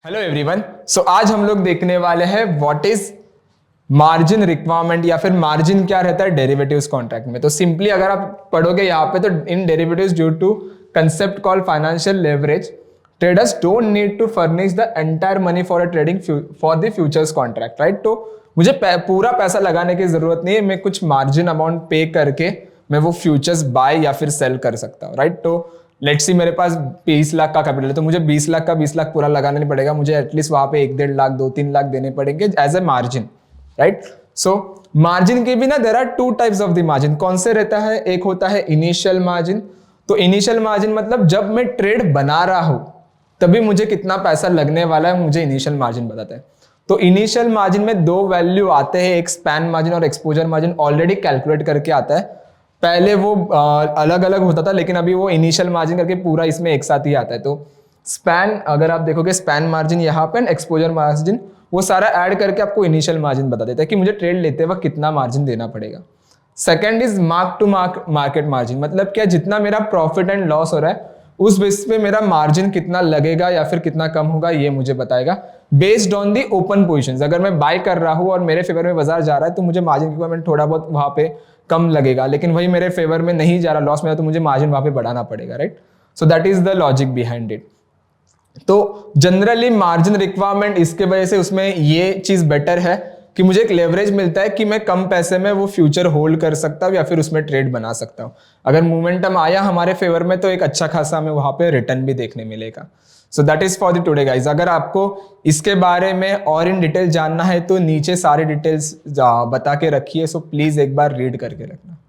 Hello everyone. सो आज हम लोग देखने वाले हैं व्हाट इज मार्जिन रिक्वायरमेंट या फिर मार्जिन क्या रहता है डेरिवेटिव्स कॉन्ट्रैक्ट में। तो सिंपली अगर आप पढ़ोगे यहाँ पे तो in derivatives due to concept called financial leverage traders don't need to furnish the entire money for a trading for the futures contract, right. तो मुझे पूरा पैसा लगाने की जरूरत नहीं है, मैं कुछ मार्जिन अमाउंट पे करके मैं वो फ्यूचर्स बाय या फिर सेल कर सकता हूँ, राइट। तो लेट्स सी मेरे पास 20 लाख का कैपिटल है तो मुझे 20 लाख का 20 लाख पूरा लगाना नहीं पड़ेगा, मुझे एटलीस्ट वहां पे 1-1.5 लाख 2-3 लाख देने पड़ेंगे as a margin, right. So margin के भी ना there are two types of the margin. कौन से रहता है? एक होता है इनिशियल मार्जिन। तो इनिशियल मार्जिन मतलब जब मैं ट्रेड बना रहा हूं तभी मुझे कितना पैसा लगने वाला है, मुझे इनिशियल मार्जिन बताता है। तो इनिशियल मार्जिन में दो वैल्यू आते हैं, एक स्पैन मार्जिन और एक्सपोजर मार्जिन ऑलरेडी कैलकुलेट करके आता है। पहले वो अलग अलग होता था लेकिन अभी वो इनिशियल मार्जिन करके पूरा इसमें एक साथ ही आता है। तो स्पैन अगर आप देखोगे स्पैन मार्जिन यहाँ पे एक्सपोजर मार्जिन वो सारा ऐड करके आपको इनिशियल मार्जिन बता देता है कि मुझे ट्रेड लेते वक्त कितना मार्जिन देना पड़ेगा। Second is mark to market margin, मतलब क्या जितना मेरा प्रॉफिट एंड लॉस हो रहा है उस बेस पे मेरा मार्जिन कितना लगेगा या फिर कितना कम होगा ये मुझे बताएगा based on the open positions. अगर मैं बाय कर रहा हूं और मेरे फेवर में बाजार जा रहा है तो मुझे मार्जिन रिक्वायरमेंट थोड़ा बहुत वहां पे कम लगेगा, लेकिन वही मेरे फेवर में नहीं जा रहा, लॉस में, तो मुझे मार्जिन वहां पे बढ़ाना पड़ेगा, right. So that is the logic behind it. तो जनरली मार्जिन रिक्वायरमेंट इसके वजह से उसमें ये चीज बेटर है कि मुझे एक लेवरेज मिलता है कि मैं कम पैसे में वो फ्यूचर होल्ड कर सकता हूं या फिर उसमें ट्रेड बना सकता हूं। अगर मोमेंटम आया हमारे फेवर में तो एक अच्छा खासा हमें वहां पे रिटर्न भी देखने मिलेगा। So that is for the today guys. अगर आपको इसके बारे में और इन डिटेल जानना है तो नीचे सारे डिटेल्स बता के रखिए, सो प्लीज एक बार रीड करके रखना।